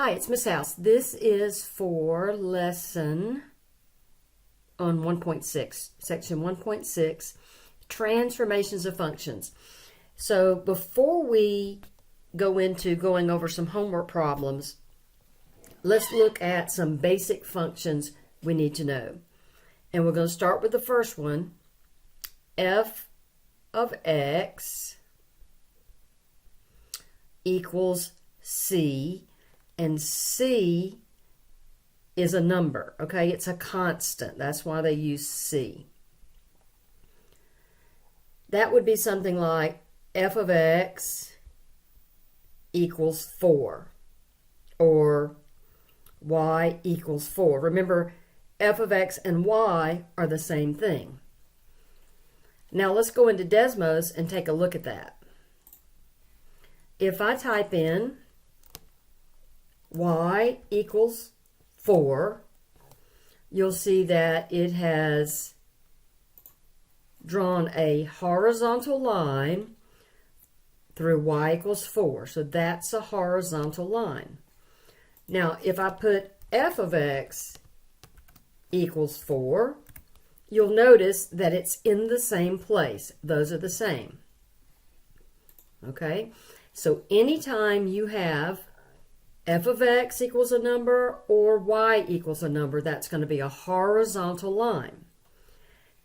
Hi, it's Miss House. This is for lesson on 1.6, section 1.6, transformations of functions. So before we go into going over some homework problems, let's look at some basic functions we need to know. And we're going to start with the first one, f of x equals c. And c is a number, okay? It's a constant. That's why they use c. That would be something like f of x equals 4 or y equals 4. Remember, f of x and y are the same thing. Now let's go into Desmos and take a look at that. If I type in y equals 4, you'll see that it has drawn a horizontal line through y equals 4. So that's a horizontal line. Now, if I put f of x equals 4, you'll notice that it's in the same place. Those are the same. Okay? So anytime you have f of x equals a number or y equals a number, that's going to be a horizontal line.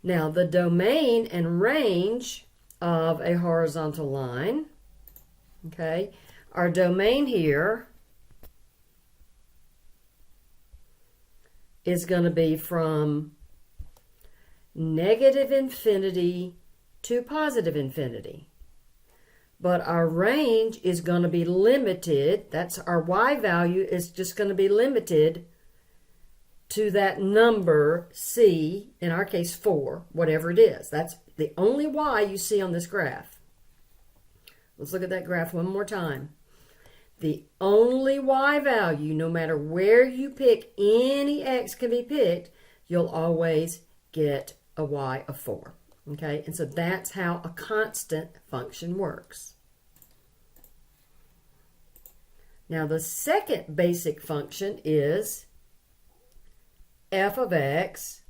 Now, the domain and range of a horizontal line, okay, our domain here is going to be from negative infinity to positive infinity. But our range is going to be limited. That's our y value is just going to be limited to that number c, in our case 4, whatever it is. That's the only y you see on this graph. Let's look at that graph one more time. The only y value, no matter where you pick, any x can be picked, you'll always get a y of 4. Okay, and so that's how a constant function works. Now the second basic function is f of x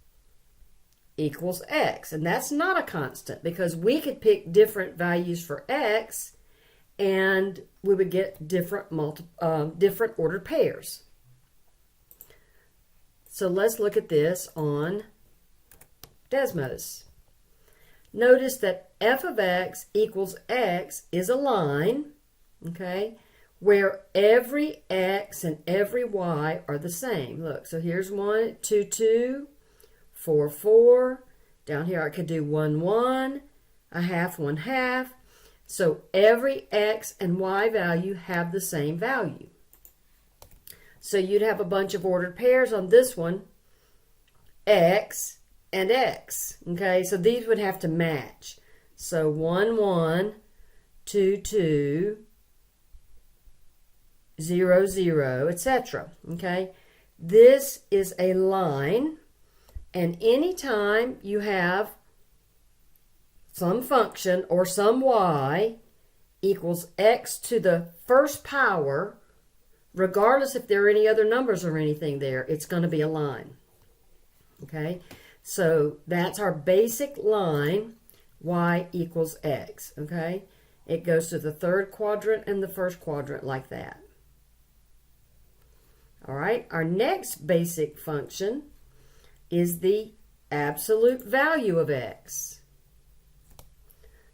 equals x. And that's not a constant because we could pick different values for x and we would get different ordered pairs. So let's look at this on Desmos. Notice that f of x equals x is a line, okay, where every x and every y are the same. Look, so here's 1, 2, 2, 4, 4. Down here I could do 1, 1, a half, 1 half. So every x and y value have the same value. So you'd have a bunch of ordered pairs on this one, x and x, okay? So these would have to match. So 1, 1, 2, 2, 0, 0, etc. Okay? This is a line, and anytime you have some function or some y equals x to the first power, regardless if there are any other numbers or anything there, it's going to be a line. Okay? So that's our basic line, y equals x, okay? It goes to the third quadrant and the first quadrant like that. All right, our next basic function is the absolute value of x.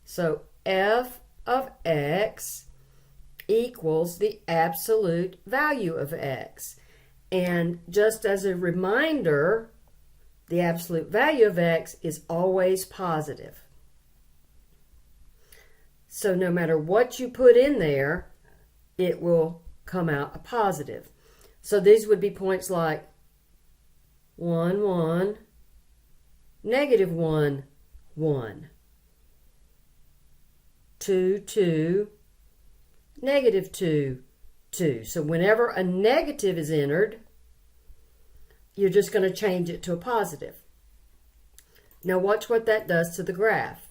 So f of x equals the absolute value of x. And just as a reminder, the absolute value of x is always positive. So no matter what you put in there, it will come out a positive. So these would be points like 1, 1, negative 1, 1, 2, 2, negative 2, 2. So whenever a negative is entered, you're just going to change it to a positive. Now watch what that does to the graph.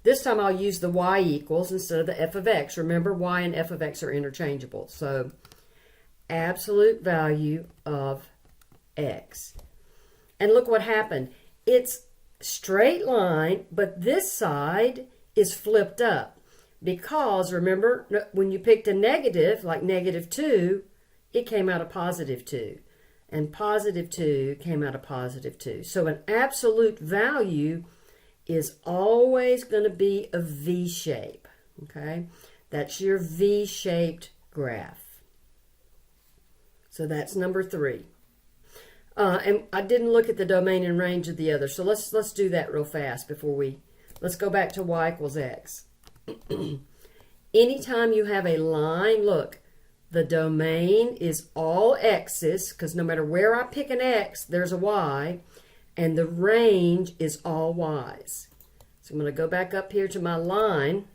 This time I'll use the y equals instead of the f of x. Remember, y and f of x are interchangeable. So absolute value of x. And look what happened. It's straight line, but this side is flipped up. Because, remember, when you picked a negative, like -2, it came out a +2. And +2 came out a +2. So an absolute value is always going to be a V shape. Okay? That's your V-shaped graph. So that's number 3. And I didn't look at the domain and range of the other, so let's do that real fast before let's go back to y equals x. Anytime you have a line, look, the domain is all x's, because no matter where I pick an x, there's a y, and the range is all y's. So I'm going to go back up here to my line.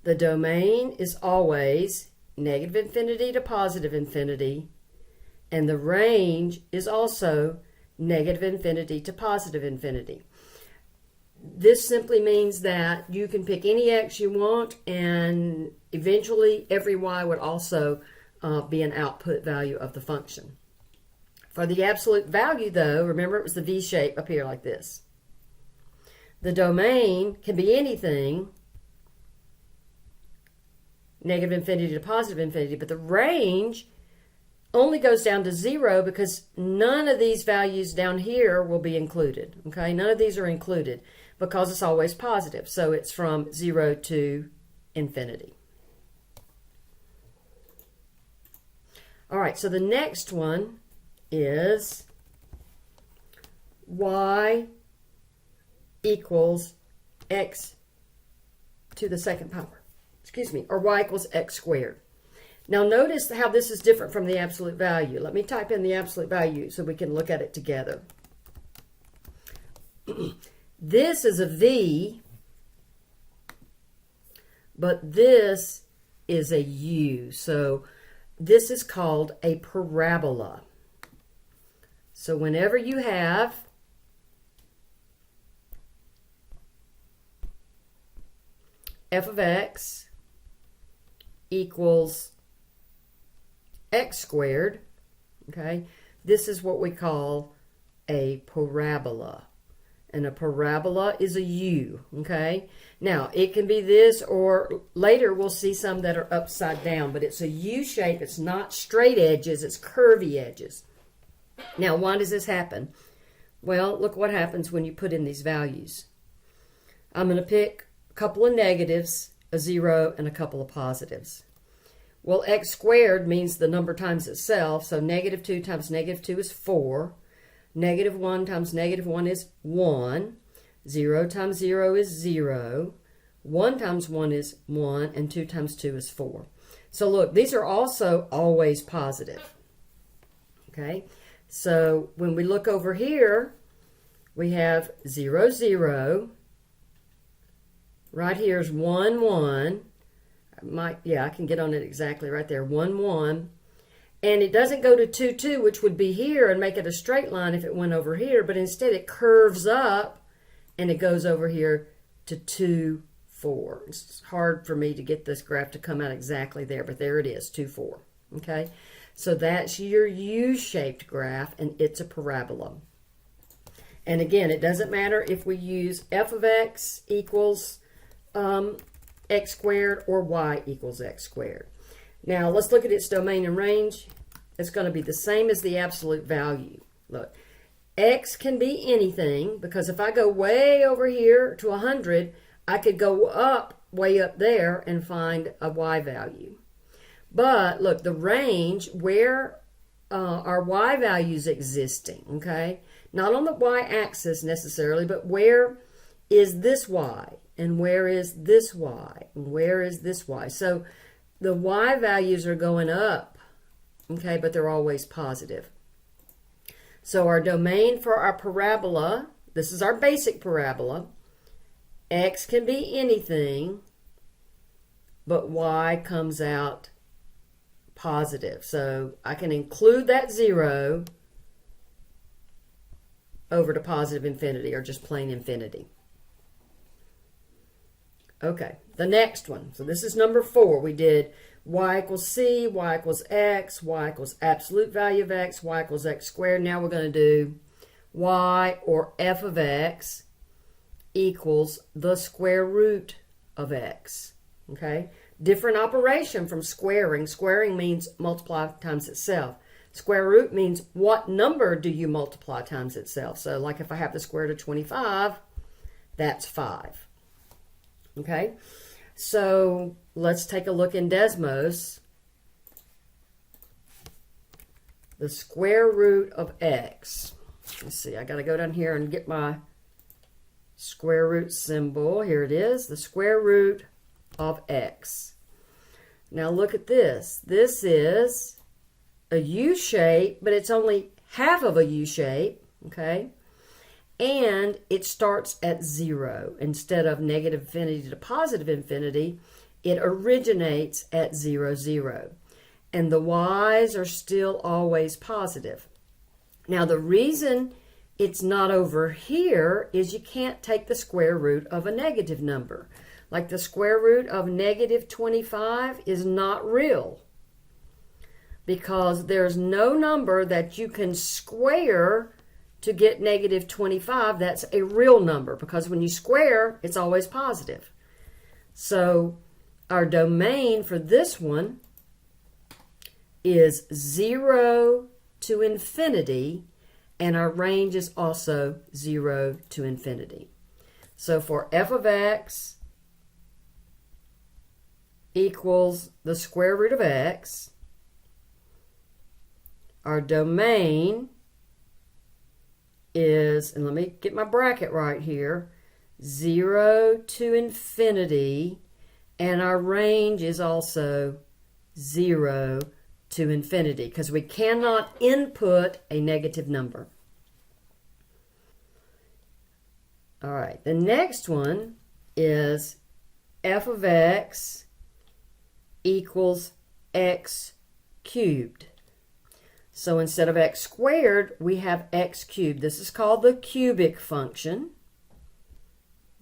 The domain is always -infinity to +infinity, and the range is also -infinity to +infinity. This simply means that you can pick any x you want, and eventually every y would also be an output value of the function. For the absolute value, though, remember it was the V shape up here like this. The domain can be anything, -infinity to +infinity, but the range only goes down to 0 because none of these values down here will be included. Okay, none of these are included because it's always positive. So it's from 0 to infinity. All right, so the next one is y equals x to the second power. Excuse me, or y equals x squared. Now notice how this is different from the absolute value. Let me type in the absolute value so we can look at it together. This is a V, but this is a U. So this is called a parabola. So whenever you have f of x equals x squared, okay, this is what we call a parabola. And a parabola is a U, okay? Now, it can be this, or later we'll see some that are upside down, but it's a U shape. It's not straight edges, it's curvy edges. Now, why does this happen? Well, look what happens when you put in these values. I'm going to pick a couple of negatives, a 0, and a couple of positives. Well, x squared means the number times itself, so -2 times -2 is 4. -1 times -1 is 1. 0 times 0 is 0. 1 times 1 is 1. And 2 times 2 is 4. So look, these are also always positive. Okay? So when we look over here, we have 0, 0. Right here is 1, 1. I can get on it exactly right there. 1, 1. And it doesn't go to 2, 2, which would be here and make it a straight line if it went over here, but instead it curves up and it goes over here to 2, 4. It's hard for me to get this graph to come out exactly there, but there it is, 2, 4. Okay, so that's your U-shaped graph, and it's a parabola. And again, it doesn't matter if we use f of x equals x squared or y equals x squared. Now, let's look at its domain and range. It's going to be the same as the absolute value. Look, x can be anything, because if I go way over here to 100, I could go up, way up there, and find a y value. But, look, the range, where are y values existing, okay? Not on the y-axis necessarily, but where is this y? And where is this y? And where is this y? So the y values are going up, okay, but they're always positive. So our domain for our parabola, this is our basic parabola. X can be anything, but y comes out positive. So I can include that 0 over to positive infinity, or just plain infinity. Okay, the next one. So this is number 4. We did y equals c, y equals x, y equals absolute value of x, y equals x squared. Now we're going to do y, or f of x, equals the square root of x. Okay? Different operation from squaring. Squaring means multiply times itself. Square root means what number do you multiply times itself. So like if I have the square root of 25, that's 5. Okay? So let's take a look in Desmos. The square root of x. Let's see, I got to go down here and get my square root symbol. Here it is, the square root of x. Now look at this. This is a U shape, but it's only half of a U shape, okay? And it starts at 0. Instead of negative infinity to positive infinity, it originates at 0, 0. And the y's are still always positive. Now the reason it's not over here is you can't take the square root of a negative number. Like the square root of negative 25 is not real, because there's no number that you can square to get negative 25 that's a real number, because when you square, it's always positive. So our domain for this one is 0 to infinity, and our range is also 0 to infinity. So for f of x equals the square root of x, our domain is, and let me get my bracket right here, 0 to infinity, and our range is also 0 to infinity, because we cannot input a negative number. All right, the next one is f of x equals x cubed. So instead of x squared, we have x cubed. This is called the cubic function.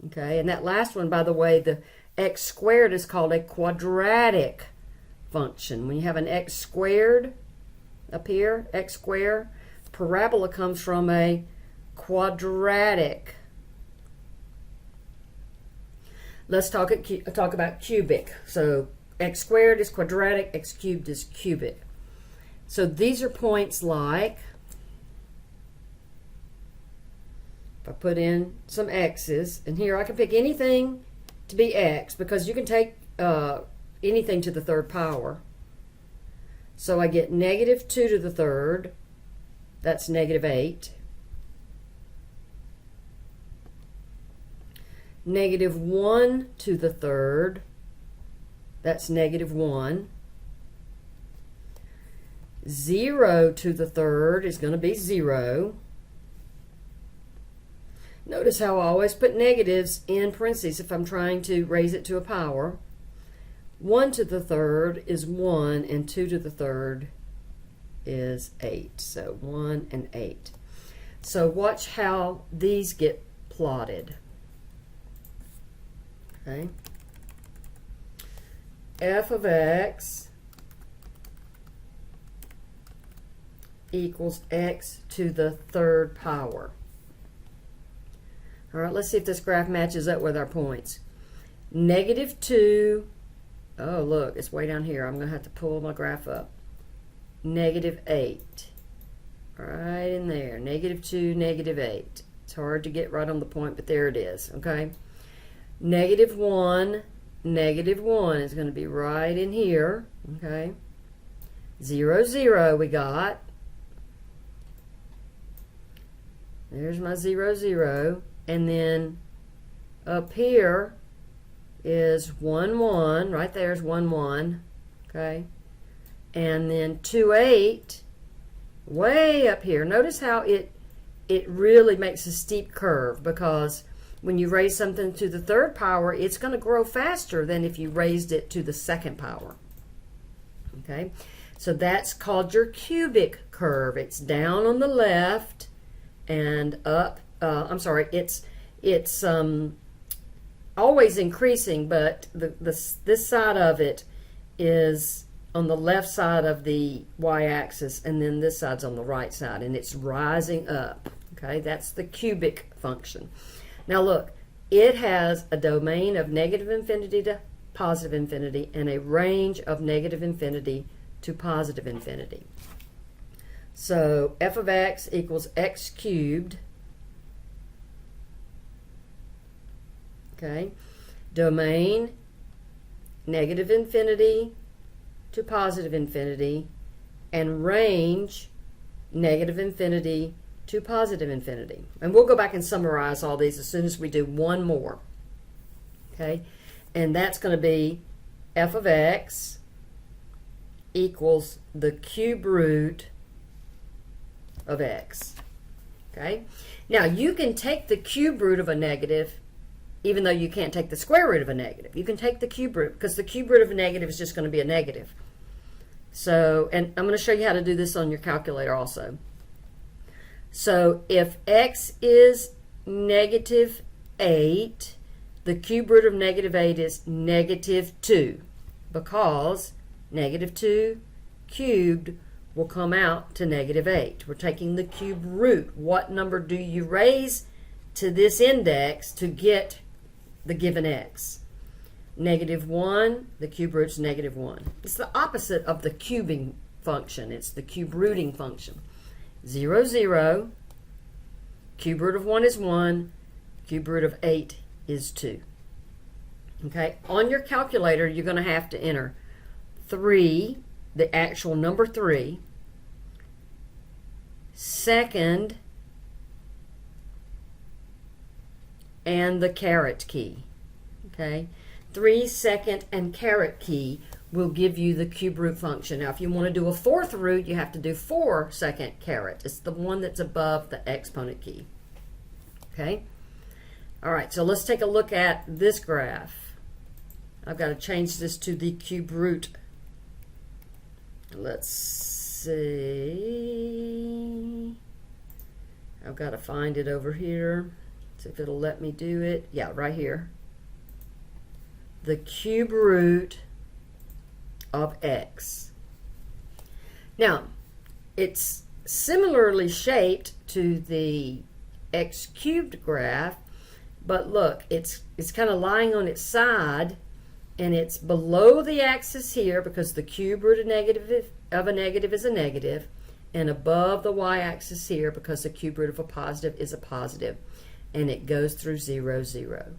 Okay, and that last one, by the way, the x squared is called a quadratic function. When you have an x squared up here, x squared, parabola comes from a quadratic. Let's talk about cubic. So x squared is quadratic, x cubed is cubic. So these are points like, if I put in some x's, and here I can pick anything to be x, because you can take anything to the third power. So I get negative 2 to the third, that's negative 8. Negative 1 to the third, that's negative 1. 0 to the third is going to be 0. Notice how I always put negatives in parentheses if I'm trying to raise it to a power. 1 to the third is 1, and 2 to the third is 8. So 1 and 8. So watch how these get plotted. Okay. F of x equals x to the third power. All right, let's see if this graph matches up with our points. Negative 2, oh look, it's way down here. I'm going to have to pull my graph up. Negative 8, right in there. Negative 2, negative 8. It's hard to get right on the point, but there it is, okay? Negative 1 is going to be right in here, okay? 0, 0 we got. There's my 0, 0. And then up here is 1, 1. Right there is 1, 1. Okay. And then 2, 8. Way up here. Notice how it really makes a steep curve, because when you raise something to the third power, it's going to grow faster than if you raised it to the second power. Okay. So that's called your cubic curve. It's down on the left and up. It's always increasing, but this side of it is on the left side of the y-axis, and then this side's on the right side, and it's rising up. Okay, that's the cubic function. Now look, it has a domain of negative infinity to positive infinity and a range of negative infinity to positive infinity. So f of x equals x cubed. Okay, domain negative infinity to positive infinity, and range negative infinity to positive infinity. And we'll go back and summarize all these as soon as we do one more. Okay, and that's going to be f of x equals the cube root of x. Okay, now you can take the cube root of a negative even though you can't take the square root of a negative. You can take the cube root because the cube root of a negative is just going to be a negative. So, and I'm going to show you how to do this on your calculator also. So if x is negative 8, the cube root of negative 8 is negative 2, because negative 2 cubed will come out to negative 8. We're taking the cube root. What number do you raise to this index to get the given x? Negative 1, the cube root's negative 1. It's the opposite of the cubing function. It's the cube rooting function. 0, 0, cube root of 1 is 1, cube root of 8 is 2. Okay, on your calculator you're going to have to enter 3, the actual number 3, second, and the caret key. Okay, 3, second, and caret key will give you the cube root function. Now if you want to do a fourth root, you have to do 4, second, caret. It's the one that's above the exponent key. Okay, all right, so let's take a look at this graph. I've got to change this to the cube root. Let's see, I've got to find it over here. See if it'll let me do it. Yeah, right here. The cube root of x. Now, it's similarly shaped to the x cubed graph, but look, it's kind of lying on its side, and it's below the axis here because the cube root of a negative is a negative, and above the y-axis here because the cube root of a positive is a positive. And it goes through 0, 0.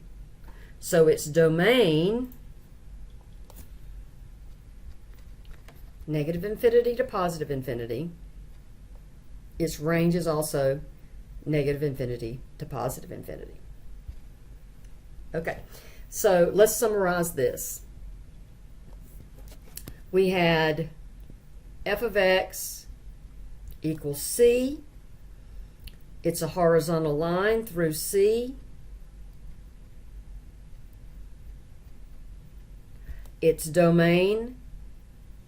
So its domain, negative infinity to positive infinity. Its range is also negative infinity to positive infinity. Okay, so let's summarize this. We had f of x equals c. It's a horizontal line through C. Its domain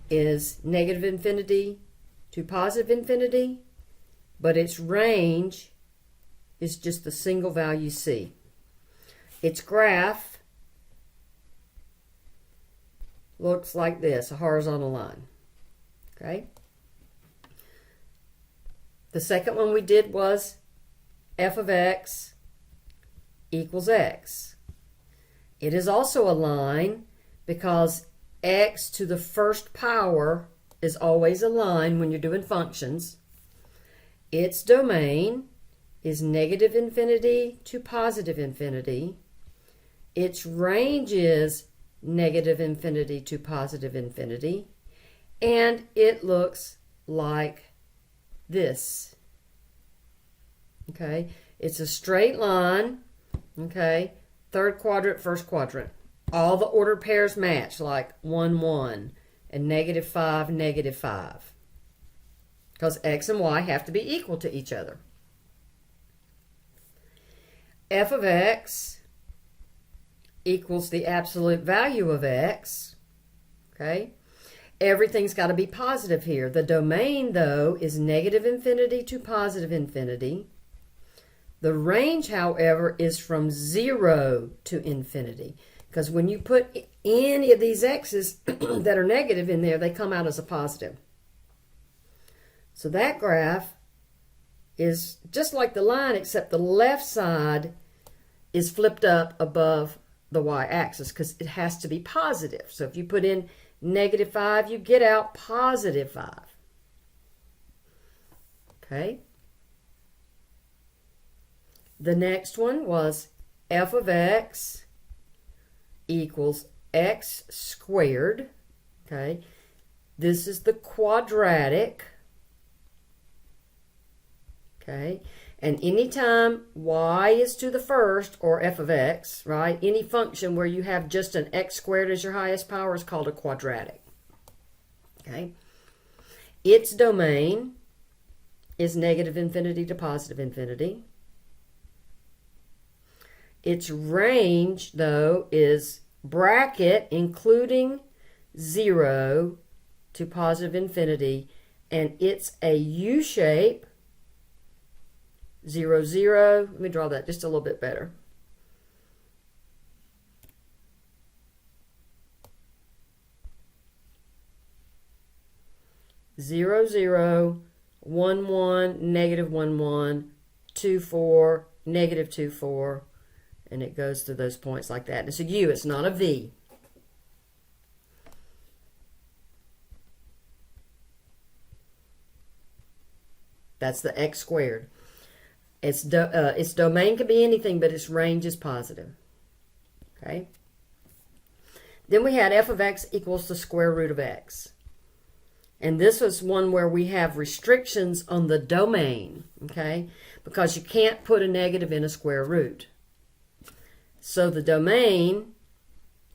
is negative infinity to positive infinity, but its range is just the single value C. Its graph looks like this, a horizontal line. Okay? The second one we did was f of x equals x. It is also a line because x to the first power is always a line when you're doing functions. Its domain is negative infinity to positive infinity. Its range is negative infinity to positive infinity. And it looks like this. Okay, it's a straight line. Okay, third quadrant, first quadrant. All the ordered pairs match, like 1, 1, and negative 5, negative 5. Because x and y have to be equal to each other. F of x equals the absolute value of x. Okay, everything's got to be positive here. The domain, though, is negative infinity to positive infinity. The range, however, is from 0 to infinity, Because when you put any of these x's that are negative in there, they come out as a positive. So that graph is just like the line, except the left side is flipped up above the y-axis because it has to be positive. So if you put in -5, you get out +5. Okay. The next one was f of x equals x squared. Okay. This is the quadratic. Okay. And anytime y is to the first, or f of x, right, any function where you have just an x squared as your highest power is called a quadratic. Okay. Its domain is -infinity to +infinity. Its range, though, is bracket including 0 to +infinity, and it's a U shape. 0, 0. Let me draw that just a little bit better. Zero, 0, 1, 1, -1, 1, 2, 4, -2, 4, and it goes through those points like that. It's a U, it's not a V. That's the x squared. Its domain can be anything, but its range is positive. Okay. Then we had f of x equals the square root of x. And this was one where we have restrictions on the domain, okay, because you can't put a negative in a square root. So the domain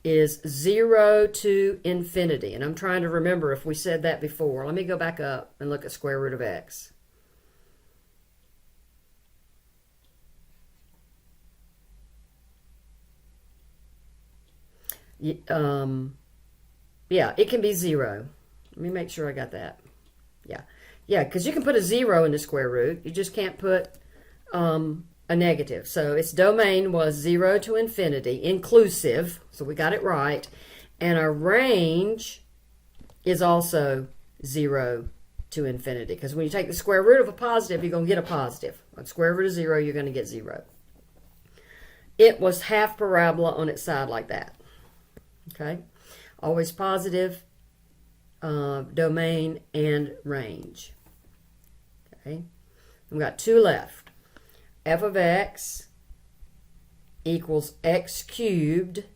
is 0 to infinity. And I'm trying to remember if we said that before. Let me go back up and look at square root of x. Yeah, it can be 0. Let me make sure I got that. Yeah, because you can put a 0 in the square root. You just can't put a negative. So its domain was 0 to infinity, inclusive. So we got it right. And our range is also 0 to infinity. Because when you take the square root of a positive, you're going to get a positive. On square root of 0, you're going to get 0. It was half parabola on its side like that. Okay, always positive, domain and range. Okay, we've got 2 left. F of x equals x cubed,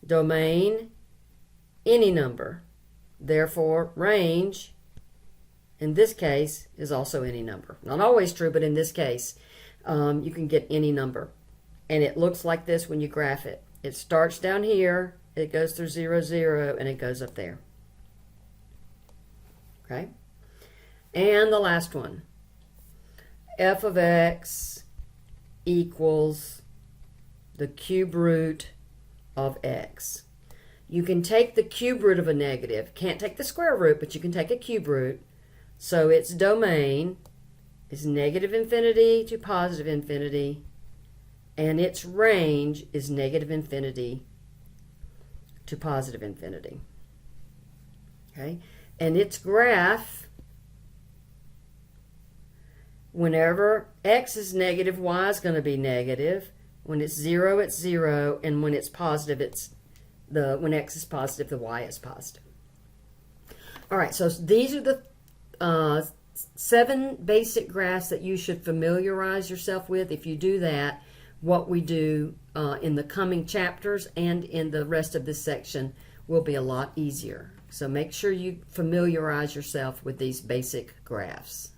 domain any number. Therefore, range in this case is also any number. Not always true, but in this case, you can get any number. And it looks like this when you graph it. It starts down here, it goes through 0, 0, and it goes up there. Okay? And the last one. F of x equals the cube root of x. You can take the cube root of a negative. Can't take the square root, but you can take a cube root. So its domain is -infinity to +infinity. And its range is -infinity to +infinity. Okay? And its graph, whenever x is negative, y is going to be negative. When it's 0, it's 0. And when it's positive, when x is positive, the y is positive. All right, so these are the 7 basic graphs that you should familiarize yourself with. If you do that, what we do in the coming chapters and in the rest of this section will be a lot easier. So make sure you familiarize yourself with these basic graphs.